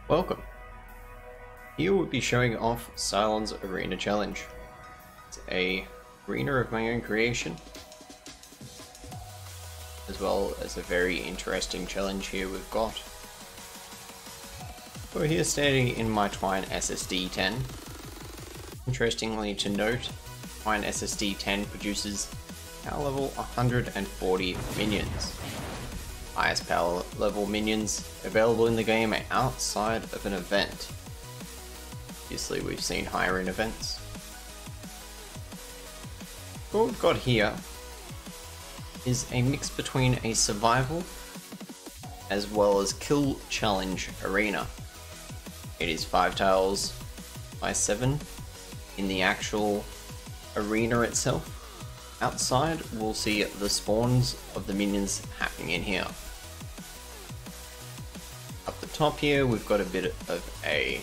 Welcome. Here we'll be showing off Sylon'S Arena Challenge. It's a arena of my own creation, as well as a very interesting challenge here we've got. We're here standing in my Twine SSD 10. Interestingly to note, Twine SSD 10 produces power level 140 minions. Highest power level minions available in the game are outside of an event. Obviously we've seen higher in events. What we've got here is a mix between a survival as well as kill challenge arena. It is 5 tiles by 7 in the actual arena itself. Outside we'll see the spawns of the minions happening in here. Up the top here we've got a bit of a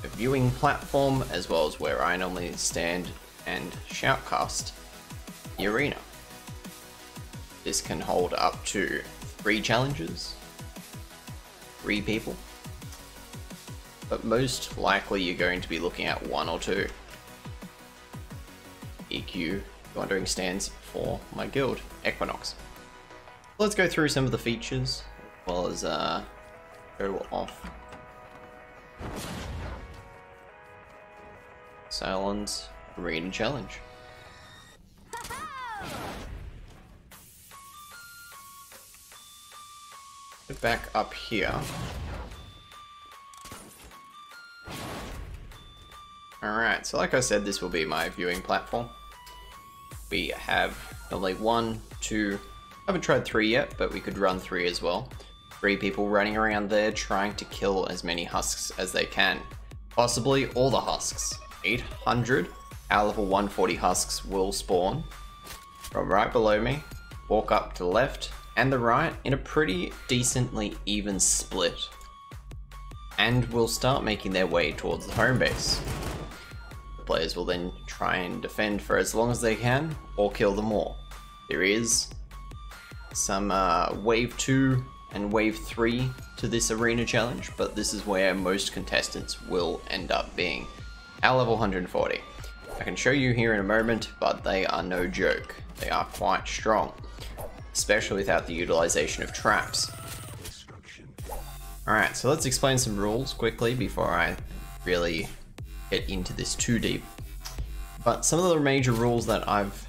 viewing platform, as well as where I normally stand and shoutcast the arena. This can hold up to 3 challenges, 3 people, but most likely you're going to be looking at 1 or 2. EQ, you're wondering, stands for my guild, Equinox. Let's go through some of the features, as well as go off Sylon'S Arena Challenge. Get back up here. Alright, so like I said, this will be my viewing platform. We have normally 1, 2, I haven't tried 3 yet, but we could run 3 as well. 3 people running around there trying to kill as many husks as they can. Possibly all the husks. 800 power level 140 husks will spawn from right below me, walk up to the left and the right in a pretty decently even split, and will start making their way towards the home base. The players will then try and defend for as long as they can, or kill them all. There is some wave 2 and wave 3 to this arena challenge, but this is where most contestants will end up being. Power level 140. I can show you here in a moment, but they are no joke. They are quite strong, especially without the utilization of traps. Alright, so let's explain some rules quickly before I really get into this too deep. But some of the major rules that I've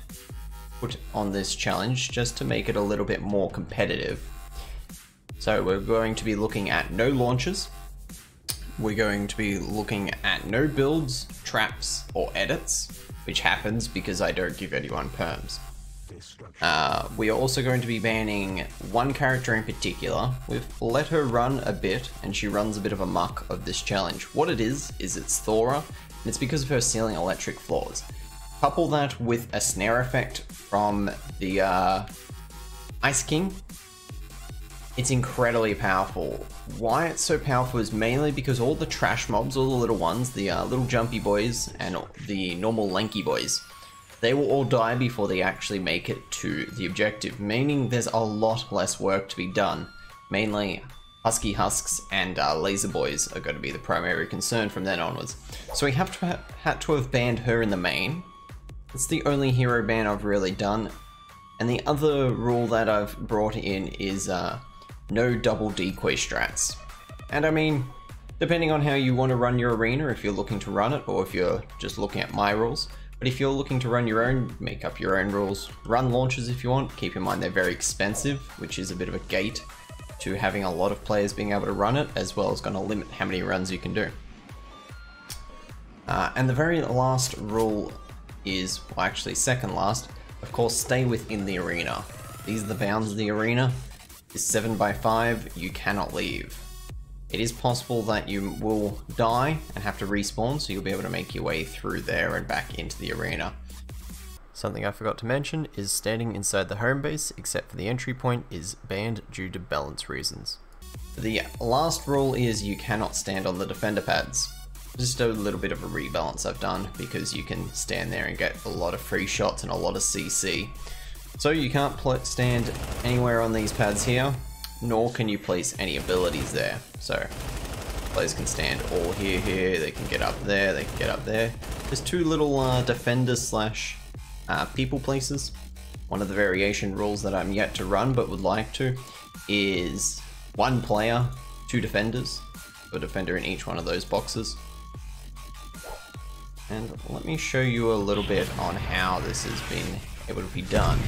put on this challenge, just to make it a little bit more competitive. So we're going to be looking at no launches. We're going to be looking at no builds, traps, or edits, which happens because I don't give anyone perms. We are also going to be banning one character in particular. We've let her run a bit, and she runs a bit of a muck of this challenge. What it is it's Thora, and it's because of her ceiling electric floors. Couple that with a snare effect from the Ice King. It's incredibly powerful. Why it's so powerful is mainly because all the trash mobs, all the little ones, the little jumpy boys and the normal lanky boys, they will all die before they actually make it to the objective, meaning there's a lot less work to be done. Mainly Husky Husks and Laser Boys are going to be the primary concern from then onwards. So we have to had to have banned her in the main. It's the only hero ban I've really done. And the other rule that I've brought in is no double decoy strats. And I mean, depending on how you want to run your arena, if you're looking to run it or if you're just looking at my rules, but if you're looking to run your own, make up your own rules. Run launches if you want. Keep in mind they're very expensive, which is a bit of a gate to having a lot of players being able to run it, as well as going to limit how many runs you can do. And the very last rule is, well, actually second last, of course, stay within the arena. These are the bounds of the arena. Is 7 by 5, you cannot leave. It is possible that you will die and have to respawn, so you'll be able to make your way through there and back into the arena. Something I forgot to mention is standing inside the home base, except for the entry point, is banned due to balance reasons. The last rule is you cannot stand on the defender pads. Just a little bit of a rebalance I've done, because you can stand there and get a lot of free shots and a lot of CC. So you can't stand anywhere on these pads here, nor can you place any abilities there. So Players can stand all here, they can get up there, they can get up there. There's two little defenders slash people places. One of the variation rules that I'm yet to run but would like to is 1 player, 2 defenders. A defender in each one of those boxes. And let me show you a little bit on how this has been able to be done.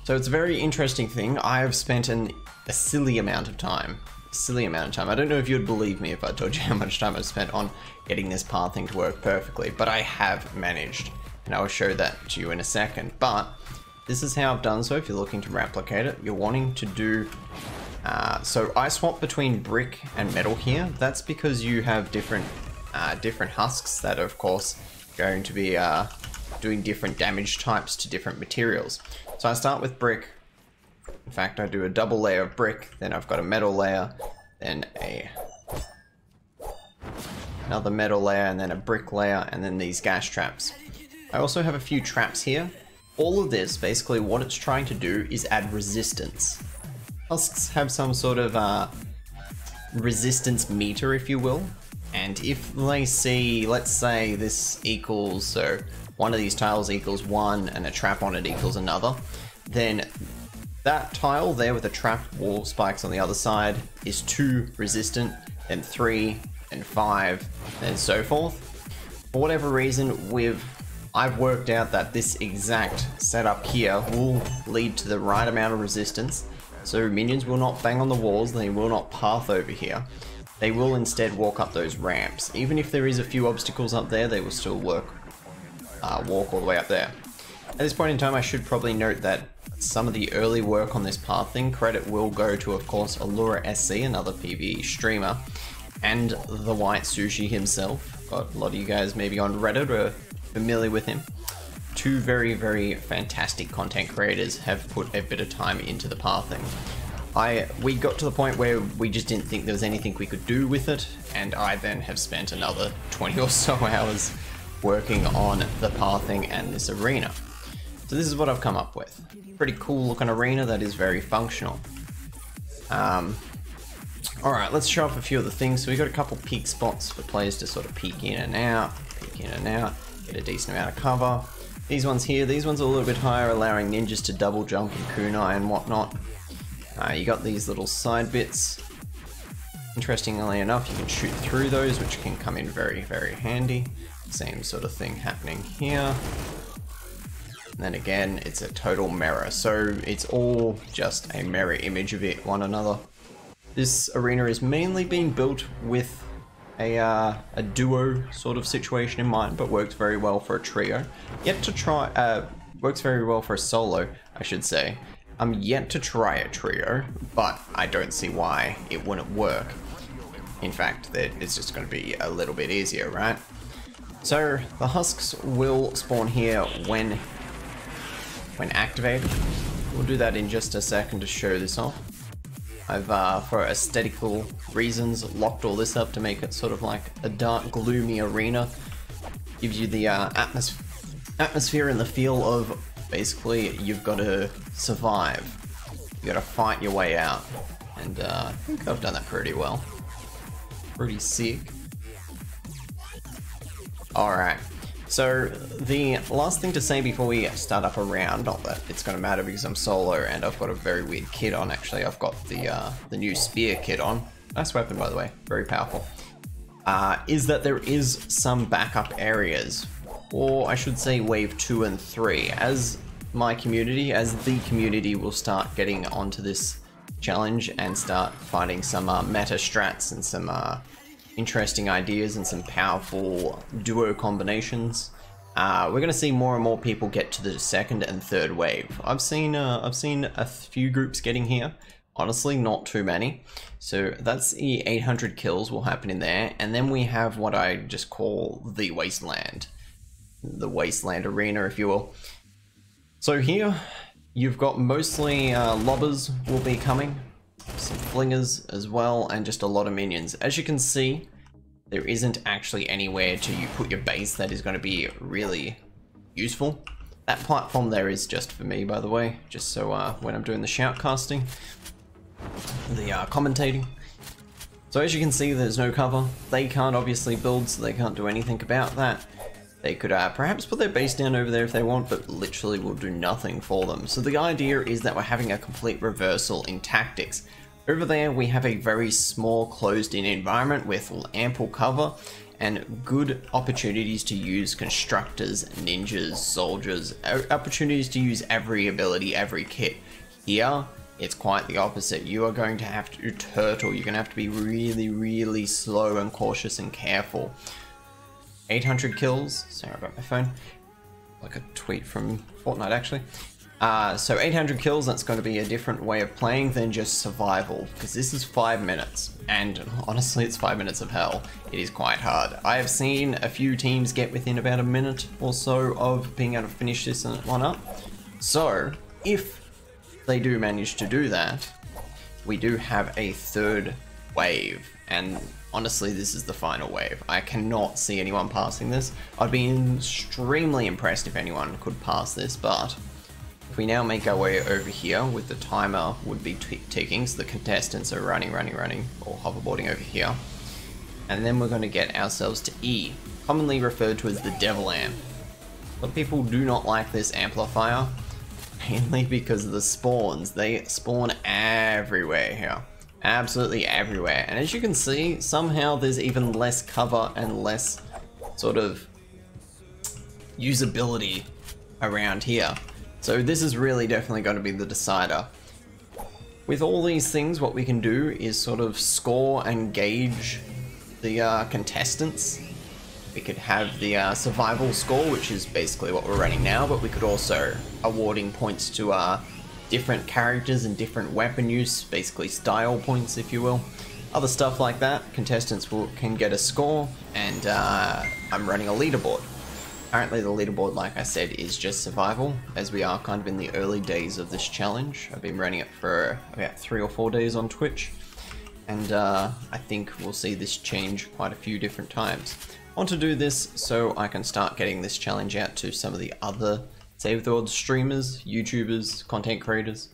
So it's a very interesting thing. I have spent a silly amount of time. I don't know if you'd believe me if I told you how much time I've spent on getting this pathing to work perfectly, but I have managed, and I will show that to you in a second. But this is how I've done so. If you're looking to replicate it, you're wanting to do so I swap between brick and metal here. That's because you have different husks that are of course going to be doing different damage types to different materials. So I start with brick. In fact, I do a double layer of brick, then I've got a metal layer, then another metal layer, and then a brick layer, and then these gas traps. I also have a few traps here. All of this, basically what it's trying to do is add resistance. Husks have some sort of resistance meter, if you will, and if they see, let's say this equals, so one of these tiles equals 1 and a trap on it equals another, then that tile there with the trap wall spikes on the other side is 2 resistant, then 3, and 5, and so forth. For whatever reason, I've worked out that this exact setup here will lead to the right amount of resistance. So minions will not bang on the walls, they will not path over here. They will instead walk up those ramps. Even if there is a few obstacles up there, they will still walk all the way up there. At this point in time, I should probably note that some of the early work on this pathing, credit will go to, of course, Allura SC, another PvE streamer, and the White Sushi himself. Got a lot of you guys maybe on Reddit are familiar with him. 2 very, very fantastic content creators have put a bit of time into the pathing. We got to the point where we just didn't think there was anything we could do with it, and I then have spent another 20 or so hours working on the pathing and this arena. So this is what I've come up with. Pretty cool looking arena that is very functional. Alright, let's show off a few of the things. So we've got a couple peak spots for players to sort of peek in and out, get a decent amount of cover. These ones here, these ones are a little bit higher, allowing ninjas to double jump and kunai and whatnot. You got these little side bits. Interestingly enough, you can shoot through those, which can come in very, very handy. Same sort of thing happening here. And then again, it's a total mirror, so it's all just a mirror image of one another. This arena is mainly being built with a duo sort of situation in mind, but works very well for a trio. Works very well for a solo, I should say. I'm yet to try a trio, but I don't see why it wouldn't work. In fact, it's just going to be a little bit easier, right? So the husks will spawn here when activated. We'll do that in just a second to show this off. I've, for aesthetical reasons, locked all this up to make it sort of like a dark, gloomy arena. Gives you the atmosphere and the feel of basically you've got to survive. You got to fight your way out, and I think I've done that pretty well. Pretty sick. Alright, so the last thing to say before we start up a round, not that it's going to matter because I'm solo and I've got a very weird kit on. Actually, I've got the new spear kit on. Nice weapon, by the way, very powerful. Is that there is some backup areas, or I should say wave 2 and 3, as the community will start getting onto this challenge and start finding some meta strats and some interesting ideas and some powerful duo combinations. We're going to see more and more people get to the second and third wave. I've seen a few groups getting here. Honestly, not too many. So that's the 800 kills will happen in there, and then we have what I just call the wasteland arena, if you will. So here you've got mostly lobbers will be coming, some flingers as well, and just a lot of minions. As you can see, there isn't actually anywhere to put your base that is going to be really useful. That platform there is just for me, by the way, just so when I'm doing the shoutcasting, the commentating. So as you can see, there's no cover. They can't obviously build, so they can't do anything about that. They could perhaps put their base down over there if they want, but literally will do nothing for them. So the idea is that we're having a complete reversal in tactics. Over there, we have a very small closed-in environment with ample cover and good opportunities to use constructors, ninjas, soldiers, opportunities to use every ability, every kit. Here, it's quite the opposite. You are going to have to turtle. You're going to have to be really, really slow and cautious and careful. 800 kills. Sorry about my phone. Like a tweet from Fortnite, actually. So 800 kills, that's going to be a different way of playing than just survival, because this is 5 minutes, and honestly it's 5 minutes of hell. It is quite hard. I have seen a few teams get within about a minute or so of being able to finish this one up. So if they do manage to do that, we do have a third wave, and honestly this is the final wave. I cannot see anyone passing this. I'd be extremely impressed if anyone could pass this, but if we now make our way over here with the timer would be ticking, so the contestants are running, or hoverboarding over here. And then we're going to get ourselves to E, commonly referred to as the Devil Amp. But people do not like this amplifier, mainly because of the spawns. They spawn everywhere here. Absolutely everywhere. And as you can see, somehow there's even less cover and less sort of usability around here. So this is really definitely going to be the decider. With all these things, what we can do is sort of score and gauge the contestants. We could have the survival score, which is basically what we're running now, but we could also awarding points to different characters and different weapon use, basically style points, if you will. Other stuff like that, contestants can get a score, and I'm running a leaderboard. Currently the leaderboard, like I said, is just survival, as we are kind of in the early days of this challenge. I've been running it for about 3 or 4 days on Twitch, and I think we'll see this change quite a few different times. I want to do this so I can start getting this challenge out to some of the other Save the World streamers, YouTubers, content creators,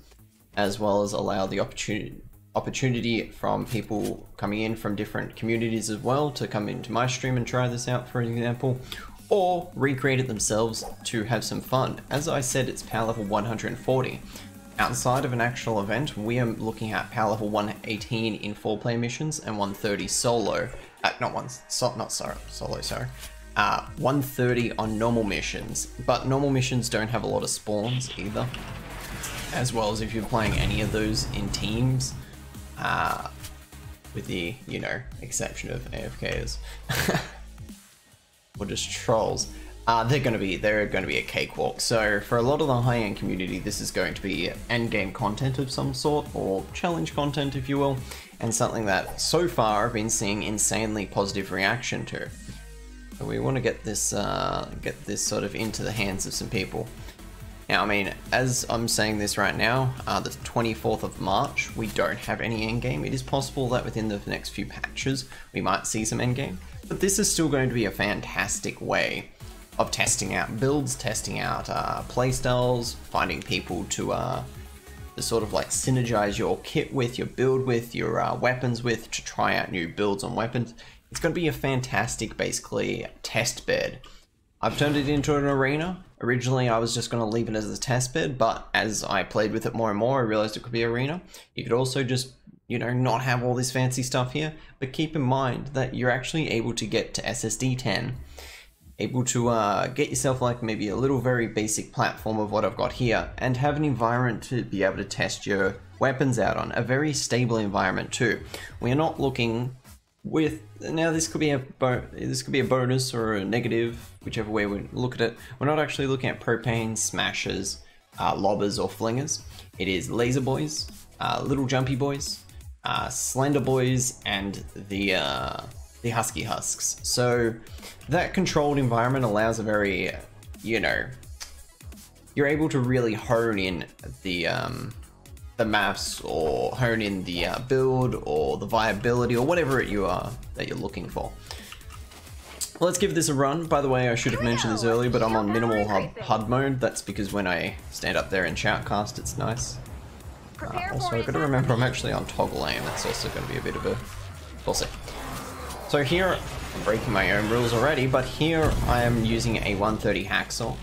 as well as allow the opportunity from people coming in from different communities as well to come into my stream and try this out, for example, or recreate it themselves to have some fun. As I said, it's power level 140. Outside of an actual event, we are looking at power level 118 in 4-player missions and 130 solo. Solo, sorry. 130 on normal missions, but normal missions don't have a lot of spawns either. As well as if you're playing any of those in teams, with the, you know, exception of AFKs. Or just trolls, they're going to be a cakewalk. So for a lot of the high-end community, this is going to be endgame content of some sort, or challenge content, if you will, and something that so far I've been seeing insanely positive reaction to. So we want to get this sort of into the hands of some people. Now, I mean, as I'm saying this right now, the 24th of March, we don't have any endgame. It is possible that within the next few patches, we might see some endgame. But this is still going to be a fantastic way of testing out builds, testing out playstyles, finding people to sort of like synergize your kit with, your build with, your weapons with, to try out new builds on weapons. It's going to be a fantastic, basically, test bed. I've turned it into an arena. Originally, I was just going to leave it as a test bed, but as I played with it more and more, I realized it could be arena. You could also just, you know, not have all this fancy stuff here, but keep in mind that you're actually able to get to SSD 10, able to get yourself like maybe a little very basic platform of what I've got here, and have an environment to be able to test your weapons out on, a very stable environment too. We are not looking with, now this could be a bonus or a negative, whichever way we look at it. We're not actually looking at propane, smashers, lobbers or flingers. It is laser boys, little jumpy boys, slender boys, and the husky husks. So that controlled environment allows a very, you know, you're able to really hone in the maps, or hone in the build, or the viability, or whatever that you're looking for. Well, let's give this a run. By the way, I should have mentioned this earlier, but I'm on minimal HUD mode. That's because when I stand up there and shoutcast, it's nice. Also, I've got to remember I'm actually on toggle aim. That's also going to be a bit of a we'll see. So here, I'm breaking my own rules already, but here I am using a 130 hacksaw.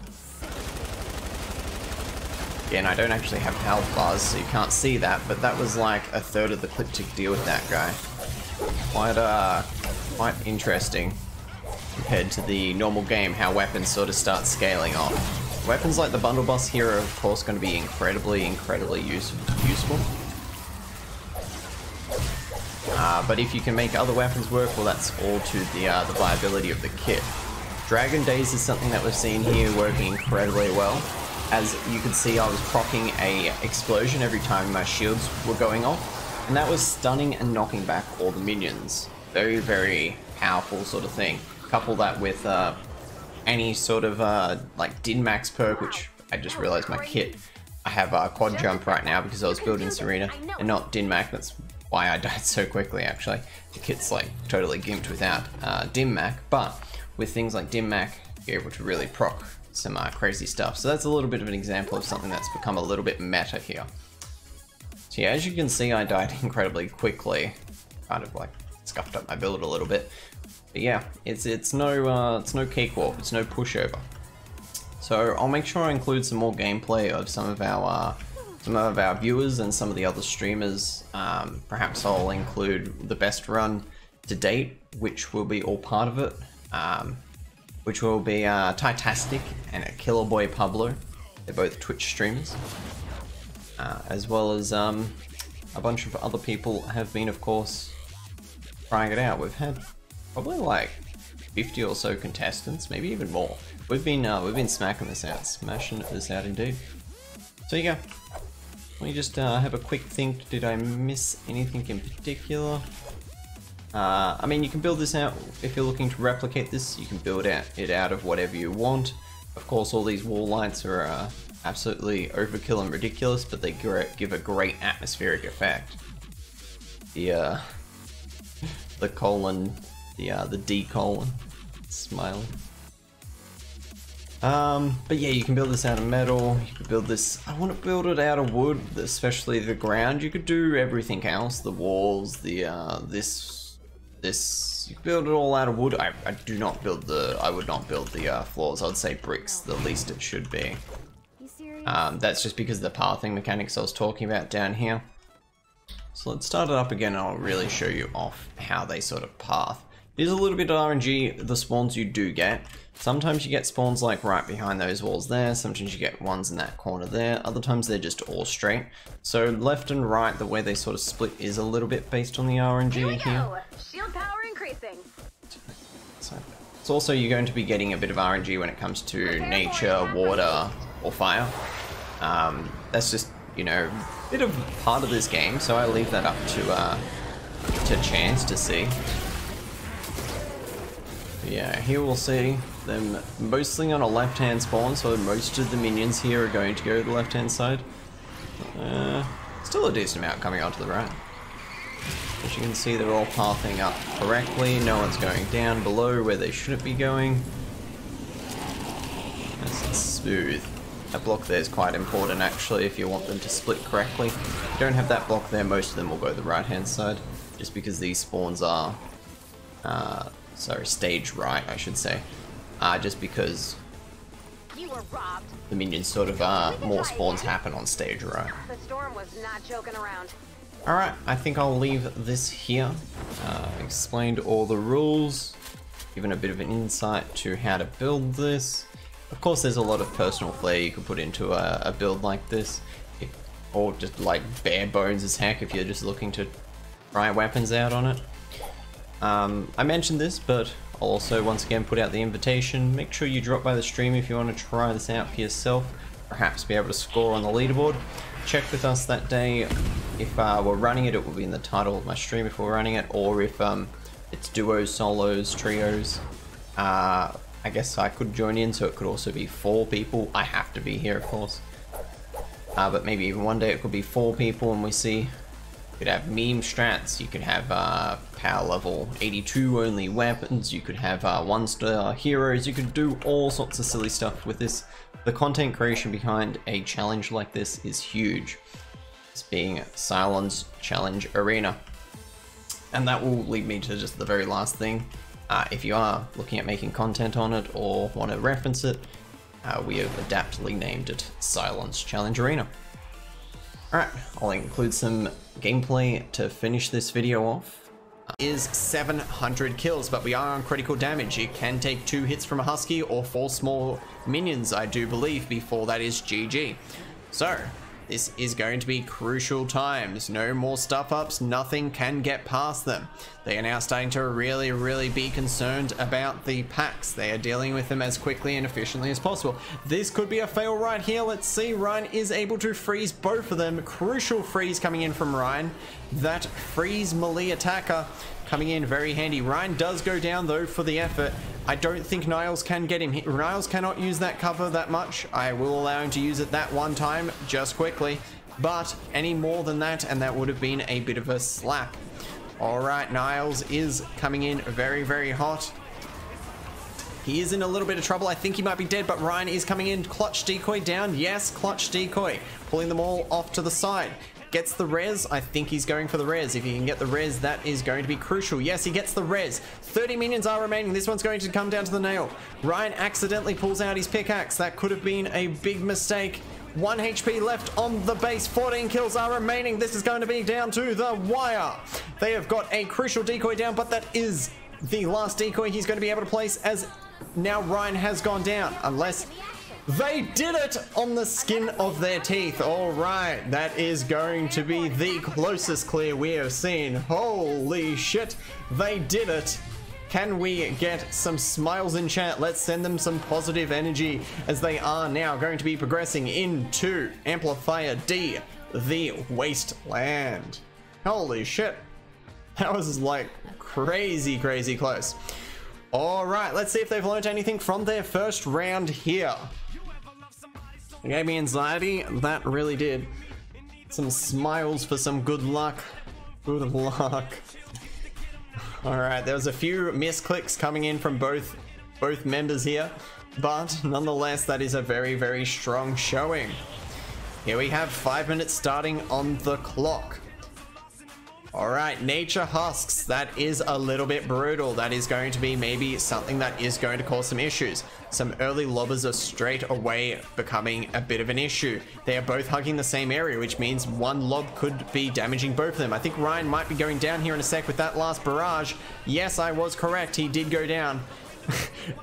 Again, I don't actually have health bars, so you can't see that, but that was like a third of the clip to deal with that guy. Quite interesting compared to the normal game, how weapons sort of start scaling off. Weapons like the bundle boss here are of course going to be incredibly useful. But if you can make other weapons work, well, that's all to the viability of the kit. Dragon Days is something that we've seen here working incredibly well. As you can see, I was proccing a explosion every time my shields were going off, and that was stunning and knocking back all the minions. Very, very powerful sort of thing. Couple that with any sort of like Din-Max perk, which I just realized my kit. I have quad jump right now because I was building Serena and not Din-Max. That's why I died so quickly actually. The kit's like totally gimped without Din-Max, but with things like Din-Max, you're able to really proc some crazy stuff. So that's a little bit of an example of something that's become a little bit meta here. So yeah, as you can see, I died incredibly quickly. Kind of like scuffed up my build a little bit. But yeah, it's no cakewalk, it's no pushover. So I'll make sure I include some more gameplay of some of our viewers and some of the other streamers. Perhaps I'll include the best run to date, which will be all part of it. Which will be Titastic and a Killer Boy Pablo. They're both Twitch streamers. As well as a bunch of other people have been, of course, trying it out. We've had probably like 50 or so contestants, maybe even more. We've been smashing this out indeed. So you go. Let me just have a quick think. Did I miss anything in particular? I mean, you can build this out if you're looking to replicate this. You can build it out of whatever you want. Of course, all these wall lights are absolutely overkill and ridiculous, but they give a great atmospheric effect. The colon, the D colon, smiling. But yeah, you can build this out of metal. You can build this. I want to build it out of wood, especially the ground. You could do everything else, the walls, the this. You can build it all out of wood. I would not build the floors. I would say bricks, the least it should be. That's just because of the pathing mechanics I was talking about down here. So let's start it up again and I'll really show you off how they sort of path. There's a little bit of RNG, the spawns you do get. Sometimes you get spawns like right behind those walls there, sometimes you get ones in that corner there, other times they're just all straight. So left and right, the way they sort of split is a little bit based on the RNG here. Shield power increasing. So it's also, you're going to be getting a bit of RNG when it comes to nature, water, or fire. That's just, you know, a bit of part of this game, so I leave that up to chance to see. Yeah, here we'll see them mostly on a left-hand spawn, so most of the minions here are going to go to the left-hand side. Still a decent amount coming onto the right. As you can see, they're all pathing up correctly. No one's going down below where they shouldn't be going. Nice and smooth. That block there is quite important actually if you want them to split correctly. If you don't have that block there, most of them will go to the right-hand side, just because these spawns are sorry, stage right, I should say. Just because You were robbed. the minions sort of, more spawns happen on stage right. The storm was not joking around. Alright, I think I'll leave this here. Explained all the rules, given a bit of an insight to how to build this. Of course, there's a lot of personal flair you could put into a build like this, or just like bare bones as heck if you're just looking to try weapons out on it. I mentioned this, but I'll also once again put out the invitation. Make sure you drop by the stream if you want to try this out for yourself, perhaps be able to score on the leaderboard. Check with us that day. If we're running it, it will be in the title of my stream if we're running it, or if it's duos, solos, trios. I guess I could join in, so it could also be 4 people. I have to be here, of course. But maybe even one day it could be 4 people, and we see. You could have meme strats, you could have power level 82 only weapons, you could have 1-star heroes, you could do all sorts of silly stuff with this. The content creation behind a challenge like this is huge. This being Sylon'S Challenge Arena. And that will lead me to just the very last thing. If you are looking at making content on it or want to reference it, we have adaptedly named it Sylon'S Challenge Arena. Alright, I'll include some gameplay to finish this video off. Is 700 kills, but we are on critical damage. It can take 2 hits from a Husky or 4 small minions, I do believe, before that is GG. So, this is going to be crucial times. No more stuff-ups, nothing can get past them. They are now starting to really be concerned about the packs. They are dealing with them as quickly and efficiently as possible. This could be a fail right here. Let's see, Ryan is able to freeze both of them. Crucial freeze coming in from Ryan. That freeze melee attacker coming in very handy. Ryan does go down though for the effort. I don't think Niles can get him. Niles cannot use that cover that much. I will allow him to use it that one time just quickly, but any more than that and that would have been a bit of a slap. Alright, Niles is coming in very hot. He is in a little bit of trouble. I think he might be dead, but Ryan is coming in. Clutch decoy down. Yes, clutch decoy. Pulling them all off to the side. Gets the res. I think he's going for the res. If he can get the res, that is going to be crucial. Yes, he gets the res. 30 minions are remaining. This one's going to come down to the nail. Ryan accidentally pulls out his pickaxe. That could have been a big mistake. 1 HP left on the base. 14 kills are remaining. This is going to be down to the wire. They have got a crucial decoy down, but that is the last decoy he's going to be able to place, as now Ryan has gone down, unless they did it on the skin of their teeth. All right, that is going to be the closest clear we have seen. Holy shit, they did it. Can we get some smiles in chat? Let's send them some positive energy, as they are now going to be progressing into Amplifier D, the Wasteland. Holy shit. That was like crazy close. All right, let's see if they've learned anything from their first round here. It gave me anxiety, that really did. Some smiles for some good luck. Good luck. Alright, there was a few misclicks coming in from both members here, but nonetheless, that is a very strong showing. Here we have 5 minutes starting on the clock. Alright, Nature Husks, that is a little bit brutal. That is going to be maybe something that is going to cause some issues. Some early lobbers are straight away becoming a bit of an issue. They are both hugging the same area, which means one lob could be damaging both of them. I think Ryan might be going down here in a sec with that last barrage. Yes, I was correct, he did go down.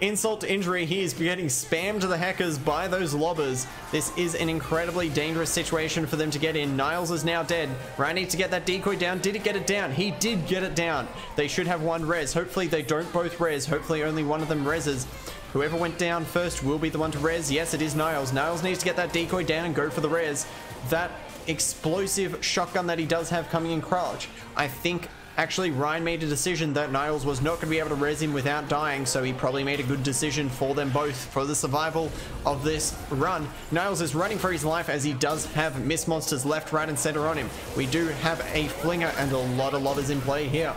Insult to injury, he is getting spammed to the heckers by those lobbers. This is an incredibly dangerous situation for them to get in. Niles is now dead. Ryan needs to get that decoy down. Did it get it down? He did get it down. They should have one res. Hopefully they don't both res. Hopefully only one of them reses. Whoever went down first will be the one to res. Yes, it is Niles. Niles needs to get that decoy down and go for the res. That explosive shotgun that he does have coming in crouch. I think actually Ryan made a decision that Niles was not going to be able to res him without dying, so he probably made a good decision for them both for the survival of this run. Niles is running for his life, as he does have Mist Monsters left, right and center on him. We do have a Flinger and a lot of lobbers in play here.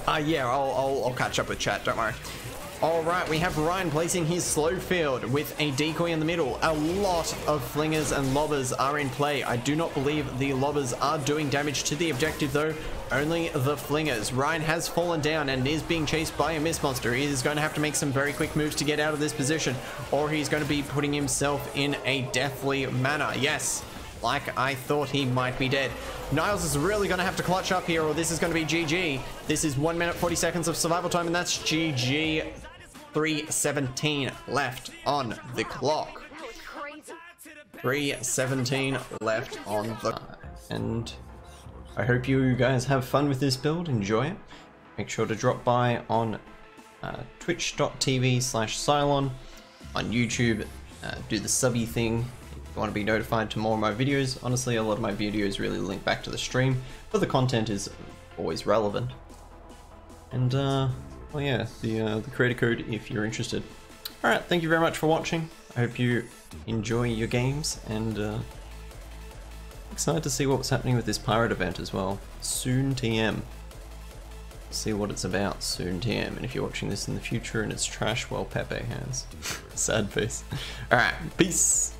Yeah, I'll catch up with chat, don't worry. Alright, we have Ryan placing his slow field with a decoy in the middle. A lot of flingers and lobbers are in play. I do not believe the lobbers are doing damage to the objective though. Only the flingers. Ryan has fallen down and is being chased by a Mist Monster. He is going to have to make some very quick moves to get out of this position, or he's going to be putting himself in a deathly manner. Yes, like I thought, he might be dead. Niles is really going to have to clutch up here, or this is going to be GG. This is 1 minute 40 seconds of survival time, and that's GG. 3:17 left on the clock. 3:17 left on the and I hope you guys have fun with this build, enjoy it. Make sure to drop by on twitch.tv/Sylon, on YouTube, do the subby thing if you want to be notified to more of my videos. Honestly, a lot of my videos really link back to the stream, but the content is always relevant. And well, yeah, the creator code if you're interested. Alright, thank you very much for watching. I hope you enjoy your games, and excited to see what's happening with this pirate event as well. Soon TM. See what it's about, soon TM. And if you're watching this in the future and it's trash, well, Pepe has. Sad face. Alright, peace!